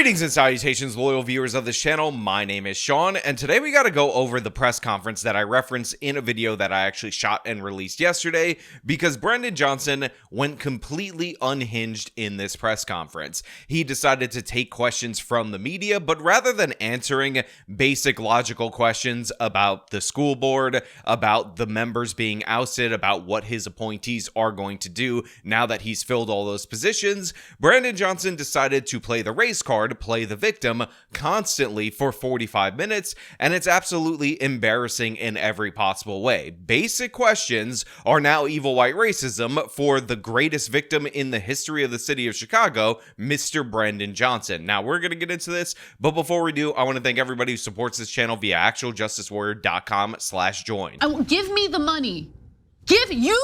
Greetings and salutations, loyal viewers of this channel. My name is Sean, and today we got to go over the press conference that I referenced in a video that I actually shot and released yesterday, because Brandon Johnson went completely unhinged in this press conference. He decided to take questions from the media, but rather than answering basic logical questions about the school board, about the members being ousted, about what his appointees are going to do now that he's filled all those positions, Brandon Johnson decided to play the race card, play the victim constantly for 45 minutes, and it's absolutely embarrassing in every possible way. Basic questions are now evil white racism for the greatest victim in the history of the city of Chicago, Mr. Brandon Johnson. Now, we're going to get into this, but before we do, I want to thank everybody who supports this channel via actualjusticewarrior.com/join. Give me the money. Give me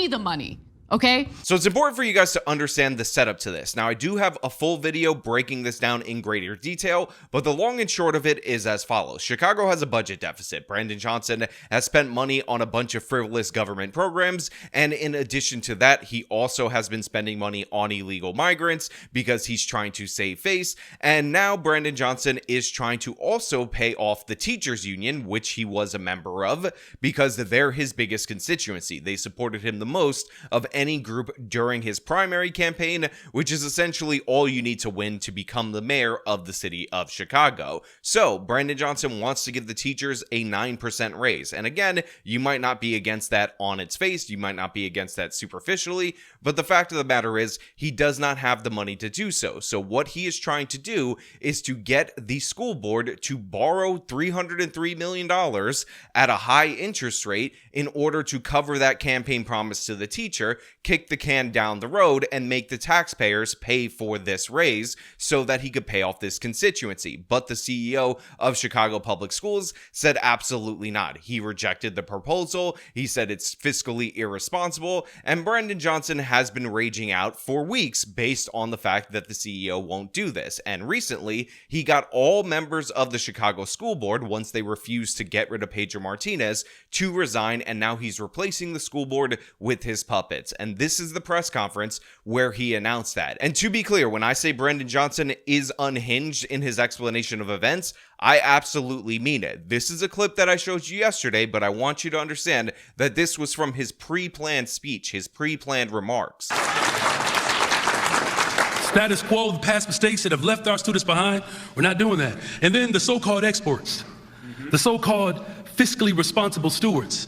the money. Okay. So it's important for you guys to understand the setup to this. Now, I do have a full video breaking this down in greater detail, but the long and short of it is as follows. Chicago has a budget deficit. Brandon Johnson has spent money on a bunch of frivolous government programs, and in addition to that, he also has been spending money on illegal migrants because he's trying to save face. And now Brandon Johnson is trying to also pay off the teachers union, which he was a member of, because they're his biggest constituency. They supported him the most of any group during his primary campaign, which is essentially all you need to win to become the mayor of the city of Chicago. So Brandon Johnson wants to give the teachers a 9% raise. And again, you might not be against that on its face, you might not be against that superficially, but the fact of the matter is he does not have the money to do so. So what he is trying to do is to get the school board to borrow $303 million at a high interest rate in order to cover that campaign promise to the teacher, kick the can down the road, and make the taxpayers pay for this raise so that he could pay off this constituency. But the CEO of Chicago Public Schools said absolutely not. He rejected the proposal. He said it's fiscally irresponsible, and Brandon Johnson has been raging out for weeks based on the fact that the CEO won't do this. And recently, he got all members of the Chicago School Board, once they refused to get rid of Pedro Martinez, to resign, and now he's replacing the school board with his puppets. And this is the press conference where he announced that. And to be clear, when I say Brandon Johnson is unhinged in his explanation of events, I absolutely mean it. This is a clip that I showed you yesterday, but I want you to understand that this was from his pre-planned speech, his pre-planned remarks. Status quo, the past mistakes that have left our students behind, we're not doing that. And then the so-called exports, the so-called fiscally responsible stewards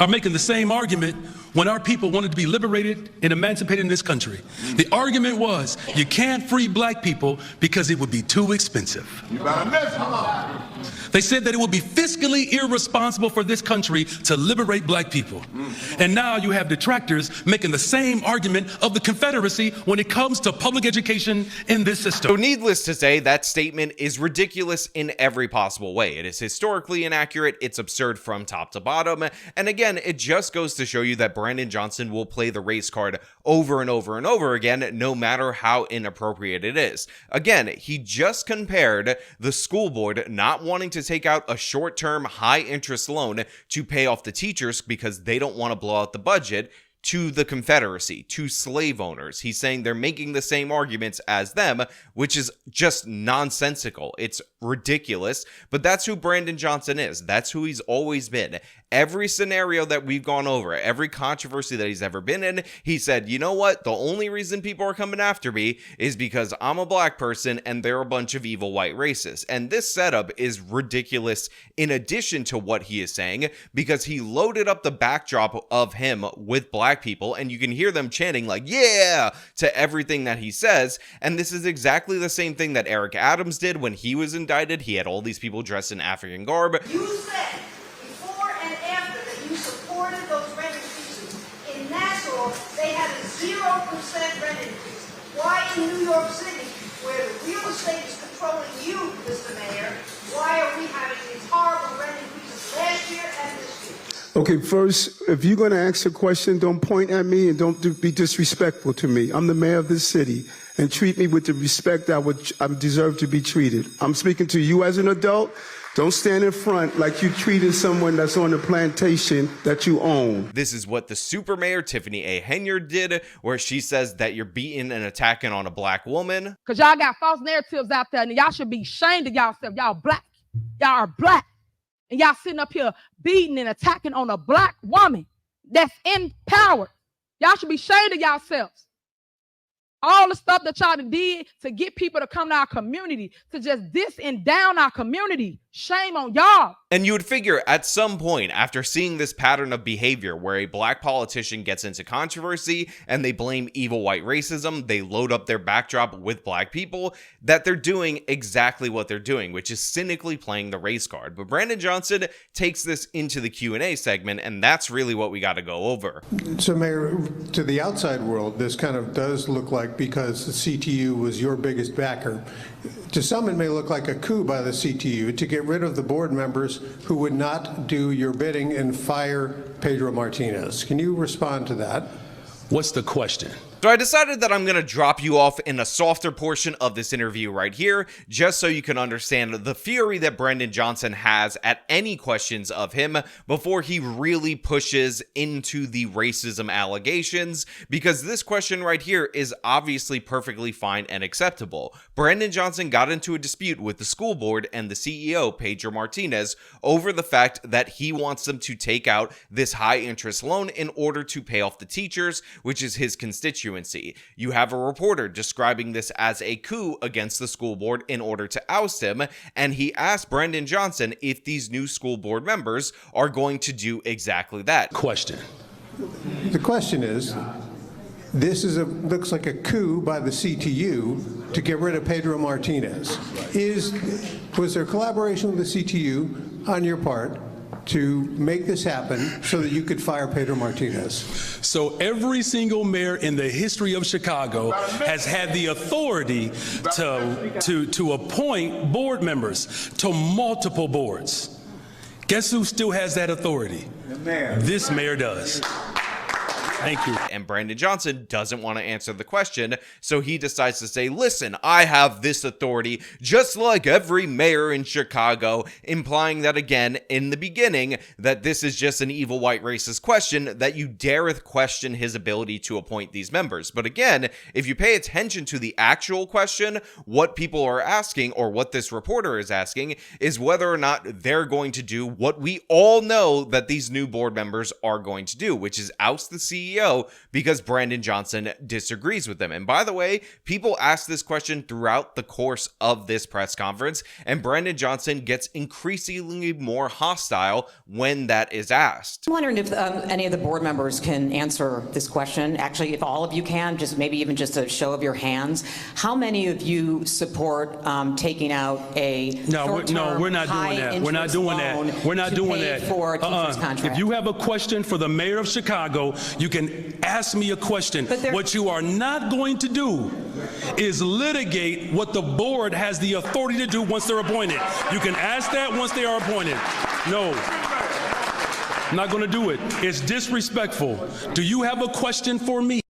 are making the same argument when our people wanted to be liberated and emancipated in this country. The argument was, you can't free black people because it would be too expensive. They said that it would be fiscally irresponsible for this country to liberate black people. And now you have detractors making the same argument of the Confederacy when it comes to public education in this system. So needless to say, that statement is ridiculous in every possible way. It is historically inaccurate, it's absurd from top to bottom, and again, it just goes to show you that Brandon Johnson will play the race card over and over and over again, no matter how inappropriate it is. Again, he just compared the school board not wanting to take out a short-term, high-interest loan to pay off the teachers because they don't want to blow out the budget to the Confederacy, to slave owners. He's saying they're making the same arguments as them, which is just nonsensical. It's ridiculous, but that's who Brandon Johnson is. That's who he's always been. Every scenario that we've gone over, every controversy that he's ever been in, he said, you know what? The only reason people are coming after me is because I'm a black person and they're a bunch of evil white racists. And this setup is ridiculous in addition to what he is saying, because he loaded up the backdrop of him with black people, and you can hear them chanting like, yeah, to everything that he says. And this is exactly the same thing that Eric Adams did when he was indicted. He had all these people dressed in African garb. You said before and after that you supported those rent increases. In Nassau, they had a 0% rent increase. Why in New York City, where the real estate is controlling you, Mr. Mayor, why are we having these horrible rent increases last year and this year? Okay, first, if you're going to ask a question, don't point at me and don't be disrespectful to me. I'm the mayor of this city, and treat me with the respect I deserve to be treated. I'm speaking to you as an adult. Don't stand in front like you treating someone that's on the plantation that you own. This is what the super mayor, Tiffany A. Henyard, did, where she says that you're beating and attacking on a black woman. Because y'all got false narratives out there, and y'all should be ashamed of y'allself. Y'all black. Y'all are black. And y'all sitting up here beating and attacking on a black woman that's in power. Y'all should be ashamed of yourselves. All the stuff that y'all did to get people to come to our community, to just diss and down our community. Shame on y'all. And you would figure at some point, after seeing this pattern of behavior where a black politician gets into controversy and they blame evil white racism, they load up their backdrop with black people, that they're doing exactly what they're doing, which is cynically playing the race card. But Brandon Johnson takes this into the Q&A segment, and that's really what we got to go over. So, Mayor, to the outside world, this kind of does look like, because the CTU was your biggest backer, to some it may look like a coup by the CTU to get rid of the board members who would not do your bidding and fire Pedro Martinez. Can you respond to that? What's the question? So I decided that I'm going to drop you off in a softer portion of this interview right here, just so you can understand the fury that Brandon Johnson has at any questions of him before he really pushes into the racism allegations, because this question right here is obviously perfectly fine and acceptable. Brandon Johnson got into a dispute with the school board and the CEO, Pedro Martinez, over the fact that he wants them to take out this high interest loan in order to pay off the teachers, which is his constituency. You have a reporter describing this as a coup against the school board in order to oust him, and he asked Brandon Johnson if these new school board members are going to do exactly that. Question. The question is, this is looks like a coup by the CTU to get rid of Pedro Martinez. Was there collaboration with the CTU on your part to make this happen so that you could fire Pedro Martinez? So every single mayor in the history of Chicago has had the authority to appoint board members to multiple boards. Guess who still has that authority? The mayor. This mayor does. Thank you. And Brandon Johnson doesn't want to answer the question, so he decides to say, listen, I have this authority just like every mayor in Chicago, implying that again in the beginning that this is just an evil white racist question, that you dareth question his ability to appoint these members. But again, if you pay attention to the actual question, what people are asking, or what this reporter is asking, is whether or not they're going to do what we all know that these new board members are going to do, which is oust the CEO because Brandon Johnson disagrees with them. And by the way, people ask this question throughout the course of this press conference, and Brandon Johnson gets increasingly more hostile when that is asked. I'm wondering if any of the board members can answer this question. Actually, if all of you can, just maybe even just a show of your hands. How many of you support taking out a No, we're not doing that. We're not doing that. We're not doing that. For a teacher's contract? If you have a question for the mayor of Chicago, you can ask me a question. What you are not going to do is litigate what the board has the authority to do once they're appointed. You can ask that once they are appointed. No. I'm not going to do it. It's disrespectful. Do you have a question for me?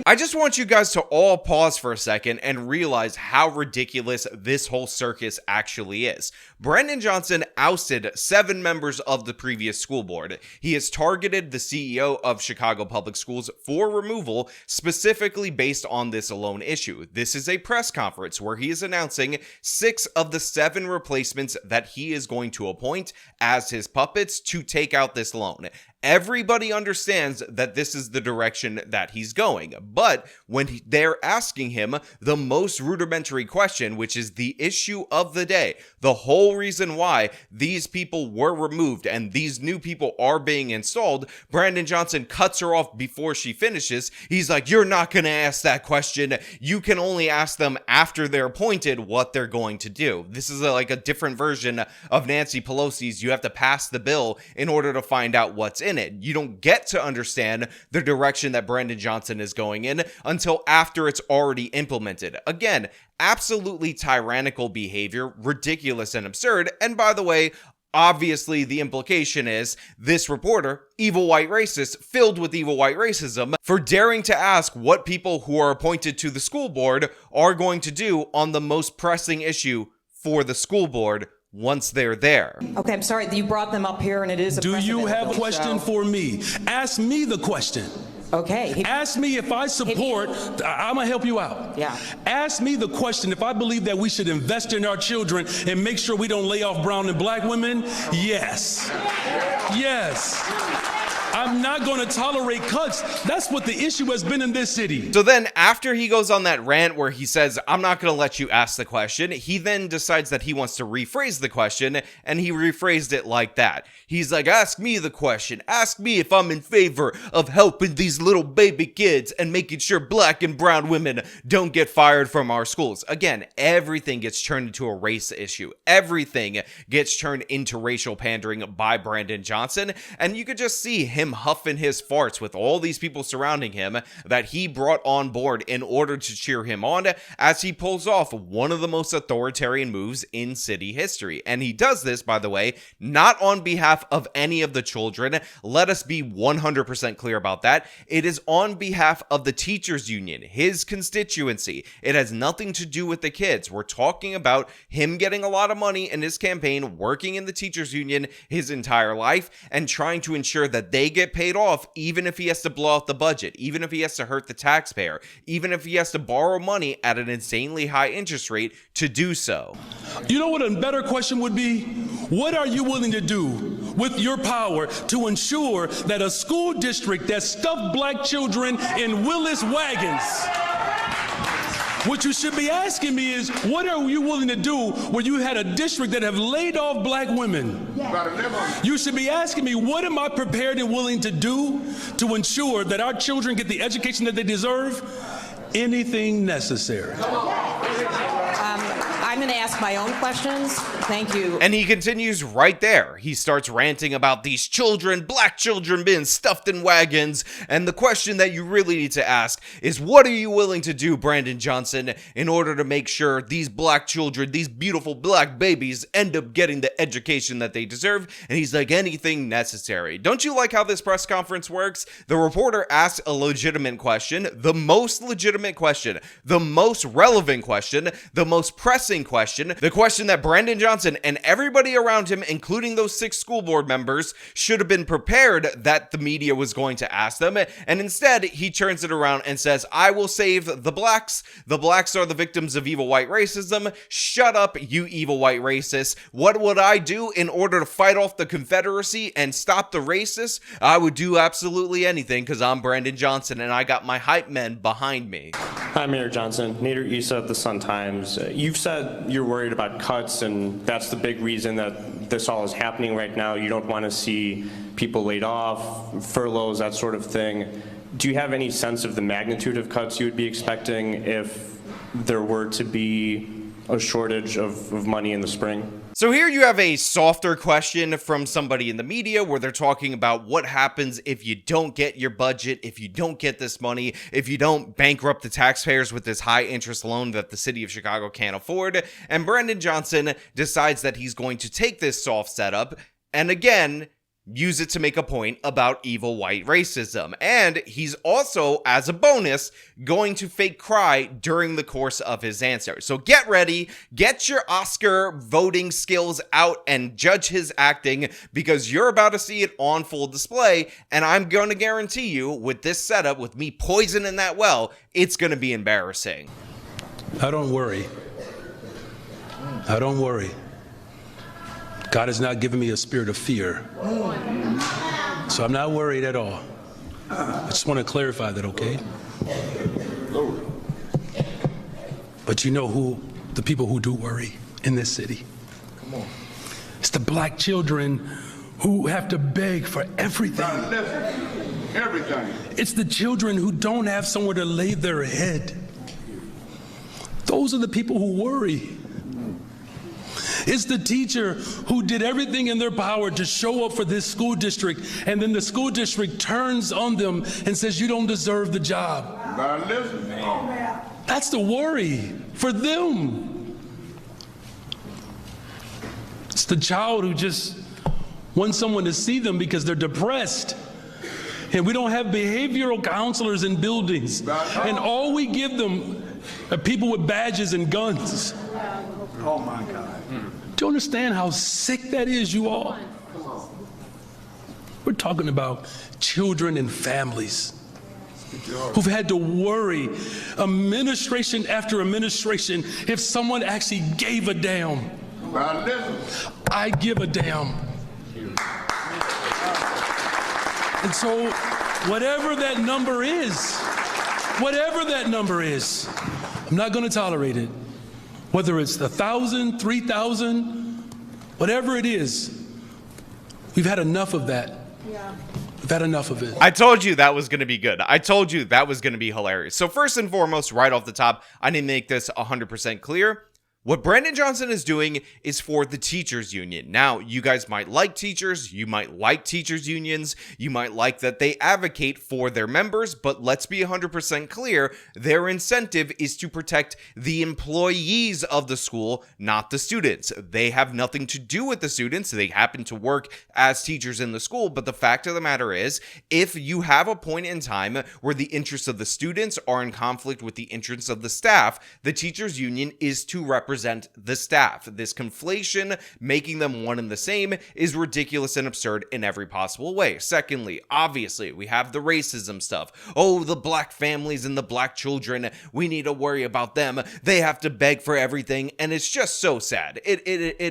I just want you guys to all pause for a second and realize how ridiculous this whole circus actually is. Brandon Johnson ousted 7 members of the previous school board. He has targeted the CEO of Chicago Public Schools for removal, specifically based on this loan issue. This is a press conference where he is announcing 6 of the 7 replacements that he is going to appoint as his puppets to take out this loan. Everybody understands that this is the direction that he's going, but when they're asking him the most rudimentary question, which is the issue of the day, the whole reason why these people were removed and these new people are being installed, Brandon Johnson cuts her off before she finishes. He's like, you're not going to ask that question. You can only ask them after they're appointed what they're going to do. This is like a different version of Nancy Pelosi's you have to pass the bill in order to find out what's in it. You don't get to understand the direction that Brandon Johnson is going in until after it's already implemented. Again, absolutely tyrannical behavior, ridiculous and absurd. And by the way, obviously the implication is this reporter, evil white racist, filled with evil white racism, for daring to ask what people who are appointed to the school board are going to do on the most pressing issue for the school board, once they're there. Okay, I'm sorry, you brought them up here and it is a Do you precedent, have a question for me? Ask me the question. Okay. Ask me if I support, I'm gonna help you out. Yeah. Ask me the question if I believe that we should invest in our children and make sure we don't lay off brown and black women. Yes. Yes. I'm not going to tolerate cuts. That's what the issue has been in this city. So then after he goes on that rant where he says, I'm not going to let you ask the question, he then decides that he wants to rephrase the question, and he rephrased it like that. He's like, ask me the question. Ask me if I'm in favor of helping these little baby kids and making sure black and brown women don't get fired from our schools. Again, everything gets turned into a race issue. Everything gets turned into racial pandering by Brandon Johnson, and you could just see him huffing his farts with all these people surrounding him that he brought on board in order to cheer him on as he pulls off one of the most authoritarian moves in city history. And he does this, by the way, not on behalf of any of the children. Let us be 100% clear about that. It is on behalf of the teachers union, his constituency. It has nothing to do with the kids. We're talking about him getting a lot of money in his campaign, working in the teachers union his entire life, and trying to ensure that they get paid off, even if he has to blow out the budget, even if he has to hurt the taxpayer, even if he has to borrow money at an insanely high interest rate to do so. You know what a better question would be? What are you willing to do with your power to ensure that a school district that stuffed black children in Willis wagons? What you should be asking me is, what are you willing to do when you had a district that have laid off black women? You should be asking me, what am I prepared and willing to do to ensure that our children get the education that they deserve? Anything necessary. I'm going to ask my own questions. Thank you. And he continues right there. He starts ranting about these children, black children being stuffed in wagons. And the question that you really need to ask is, what are you willing to do, Brandon Johnson, in order to make sure these black children, these beautiful black babies, end up getting the education that they deserve? And he's like, anything necessary. Don't you like how this press conference works? The reporter asks a legitimate question, the most legitimate question, the most relevant question, the most pressing question, the question that Brandon Johnson and everybody around him, including those 6 school board members, should have been prepared that the media was going to ask them. And instead, he turns it around and says, I will save the blacks. The blacks are the victims of evil white racism. Shut up, you evil white racists. What would I do in order to fight off the Confederacy and stop the racists? I would do absolutely anything because I'm Brandon Johnson and I got my hype men behind me. Hi, Mayor Johnson. Nader Issa of the Sun-Times. You've said you're worried about cuts, and that's the big reason that this all is happening right now. You don't want to see people laid off, furloughs, that sort of thing. Do you have any sense of the magnitude of cuts you would be expecting if there were to be a shortage of money in the spring? So here you have a softer question from somebody in the media where they're talking about what happens if you don't get your budget, if you don't get this money, if you don't bankrupt the taxpayers with this high interest loan that the city of Chicago can't afford. And Brandon Johnson decides that he's going to take this soft setup and again use it to make a point about evil white racism. And he's also, as a bonus, going to fake cry during the course of his answer. So get ready, get your Oscar voting skills out and judge his acting, because you're about to see it on full display. And I'm going to guarantee you, with this setup, with me poisoning that well, it's going to be embarrassing. I don't worry. I don't worry. God has not given me a spirit of fear. So I'm not worried at all. I just want to clarify that, okay? But you know who, the people who do worry in this city? Come on. It's the black children who have to beg for everything. Everything. It's the children who don't have somewhere to lay their head. Those are the people who worry. It's the teacher who did everything in their power to show up for this school district, and then the school district turns on them and says, you don't deserve the job. That's the worry for them. It's the child who just wants someone to see them because they're depressed. And we don't have behavioral counselors in buildings. And all we give them are people with badges and guns. Oh my God. Do you understand how sick that is, you all? We're talking about children and families who've had to worry administration after administration if someone actually gave a damn. I give a damn. And so whatever that number is, I'm not going to tolerate it. Whether it's 1,000, 3,000, whatever it is, we've had enough of that. Yeah. We've had enough of it. I told you that was going to be good. I told you that was going to be hilarious. So first and foremost, right off the top, I need to make this 100% clear. What Brandon Johnson is doing is for the teachers union. Now, you guys might like teachers, you might like teachers unions, you might like that they advocate for their members, but let's be 100% clear, their incentive is to protect the employees of the school, not the students. They have nothing to do with the students. They happen to work as teachers in the school, but the fact of the matter is, if you have a point in time where the interests of the students are in conflict with the interests of the staff, the teachers union is to represent the staff. This conflation, making them one and the same, is ridiculous and absurd in every possible way. Secondly, obviously, we have the racism stuff. Oh, the black families and the black children, we need to worry about them. They have to beg for everything, and it's just so sad. It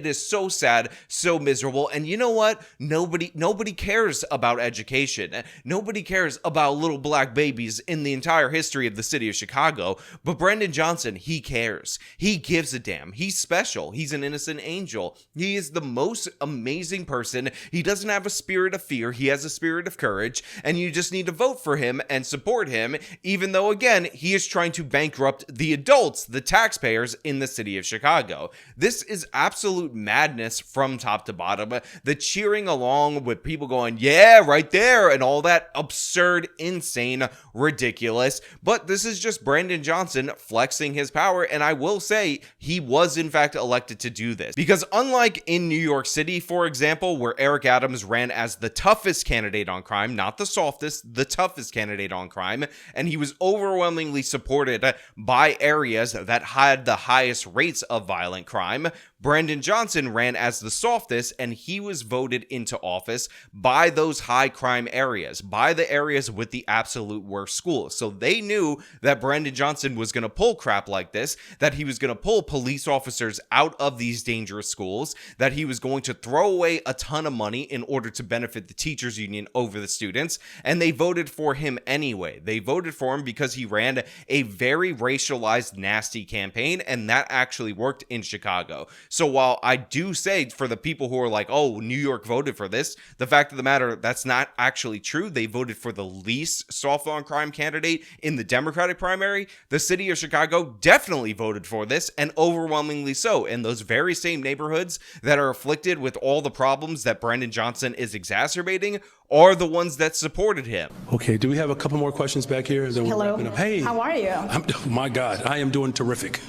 is so sad, so miserable, and you know what? Nobody cares about education. Nobody cares about little black babies in the entire history of the city of Chicago, but Brandon Johnson, he cares. He gives a damn. He's special. He's an innocent angel. He is the most amazing person. He doesn't have a spirit of fear. He has a spirit of courage, and you just need to vote for him and support him, even though, again, he is trying to bankrupt the adults, the taxpayers in the city of Chicago. This is absolute madness from top to bottom. The cheering along with people going, yeah, right there, and all that absurd, insane, ridiculous. But this is just Brandon Johnson flexing his power, and I will say he was in fact elected to do this. Because unlike in New York City, for example, where Eric Adams ran as the toughest candidate on crime, not the softest, the toughest candidate on crime, and he was overwhelmingly supported by areas that had the highest rates of violent crime, Brandon Johnson ran as the softest, and he was voted into office by those high crime areas, by the areas with the absolute worst schools. So they knew that Brandon Johnson was going to pull crap like this, that he was going to pull police officers out of these dangerous schools, that he was going to throw away a ton of money in order to benefit the teachers union over the students, and they voted for him anyway. They voted for him because he ran a very racialized, nasty campaign, and that actually worked in Chicago. So while I do say for the people who are like, oh, New York voted for this, the fact of the matter, that's not actually true. They voted for the least soft on crime candidate in the Democratic primary. The city of Chicago definitely voted for this, and overwhelmingly so, in those very same neighborhoods that are afflicted with all the problems that Brandon Johnson is exacerbating are the ones that supported him. Okay, do we have a couple more questions back here? Hello. Hey. How are you? Oh my God, I am doing terrific.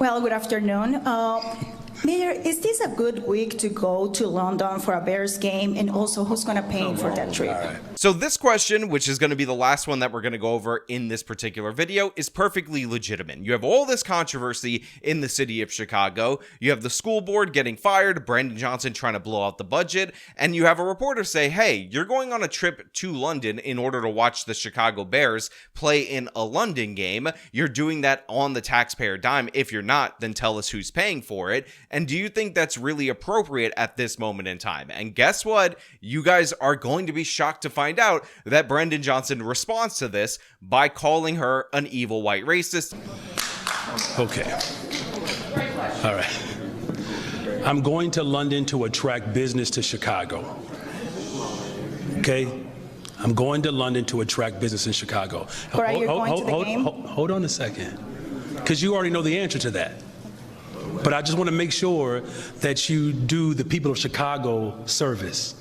Well, good afternoon. Mayor, is this a good week to go to London for a Bears game? And also, who's going to pay for that trip? All right. So this question, which is going to be the last one that we're going to go over in this particular video, is perfectly legitimate. You have all this controversy in the city of Chicago. You have the school board getting fired, Brandon Johnson trying to blow out the budget, and you have a reporter say, hey, you're going on a trip to London in order to watch the Chicago Bears play in a London game. You're doing that on the taxpayer dime. If you're not, then tell us who's paying for it. And do you think that's really appropriate at this moment in time? And guess what? You guys are going to be shocked to find out that Brandon Johnson responds to this by calling her an evil white racist. Okay. All right. I'm going to London to attract business to Chicago. Okay? I'm going to London to attract business in Chicago. Or are you going to the game? Hold on a second. Because you already know the answer to that. But I just want to make sure that you do the people of Chicago service.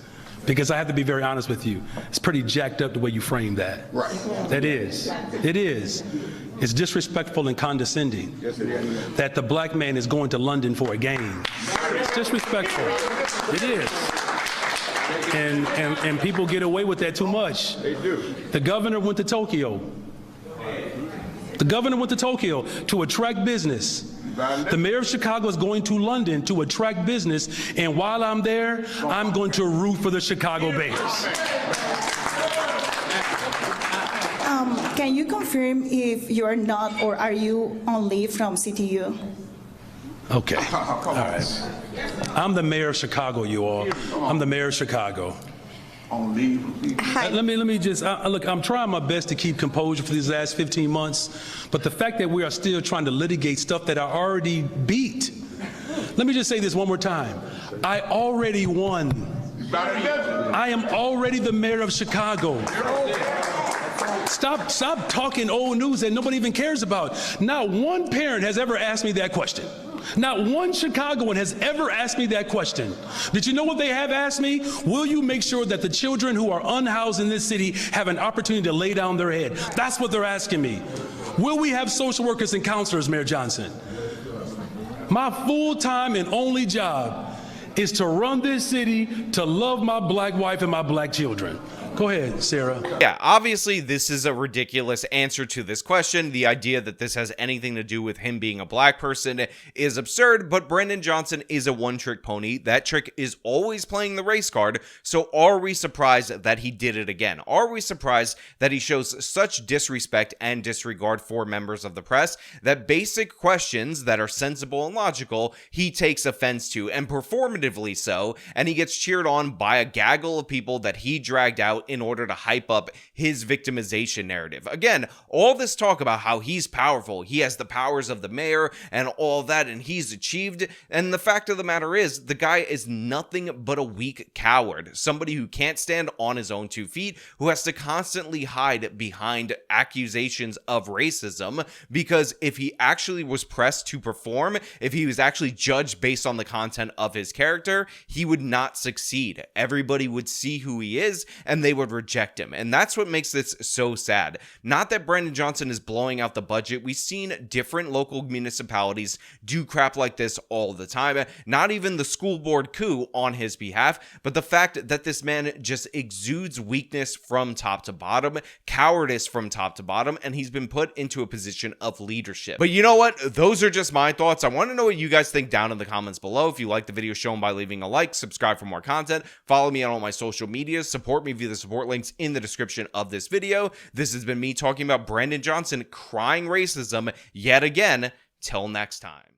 Because I have to be very honest with you. It's pretty jacked up the way you frame that. Right. That is. It is. It's disrespectful and condescending. Yes, it is. That the black man is going to London for a game. It's disrespectful. It is. And people get away with that too much. They do. The governor went to Tokyo. The governor went to Tokyo to attract business. The mayor of Chicago is going to London to attract business, and while I'm there, I'm going to root for the Chicago Bears. Can you confirm if you're not, or are you on leave from CTU? Okay, all right. I'm the mayor of Chicago, you all. I'm the mayor of Chicago. Let me just, look, I'm trying my best to keep composure for these last 15 months, but the fact that we are still trying to litigate stuff that I already beat. Let me just say this one more time. I already won. I am already the mayor of Chicago. Stop talking old news that nobody even cares about. Not one parent has ever asked me that question. Not one Chicagoan has ever asked me that question. Did you know what they have asked me? Will you make sure that the children who are unhoused in this city have an opportunity to lay down their head? That's what they're asking me. Will we have social workers and counselors, Mayor Johnson? My full-time and only job is to run this city, to love my black wife and my black children. Go ahead, Sarah. Yeah, obviously this is a ridiculous answer to this question. The idea that this has anything to do with him being a black person is absurd, but Brandon Johnson is a one-trick pony. That trick is always playing the race card, so are we surprised that he did it again? Are we surprised that he shows such disrespect and disregard for members of the press that basic questions that are sensible and logical, he takes offense to, and performatively so, and he gets cheered on by a gaggle of people that he dragged out in order to hype up his victimization narrative. Again, all this talk about how he's powerful, he has the powers of the mayor and all that, and he's achieved, and the fact of the matter is, the guy is nothing but a weak coward, somebody who can't stand on his own 2 feet, who has to constantly hide behind accusations of racism, because if he actually was pressed to perform, if he was actually judged based on the content of his character, he would not succeed. Everybody would see who he is, and they would reject him. And that's what makes this so sad. Not that Brandon Johnson is blowing out the budget. We've seen different local municipalities do crap like this all the time. Not even the school board coup on his behalf, but the fact that this man just exudes weakness from top to bottom, cowardice from top to bottom, and he's been put into a position of leadership. But you know what? Those are just my thoughts. I want to know what you guys think down in the comments below. If you like the video, show them by leaving a like, subscribe for more content, follow me on all my social medias, support me via the support links in the description of this video. This has been me talking about Brandon Johnson crying racism yet again. Till next time.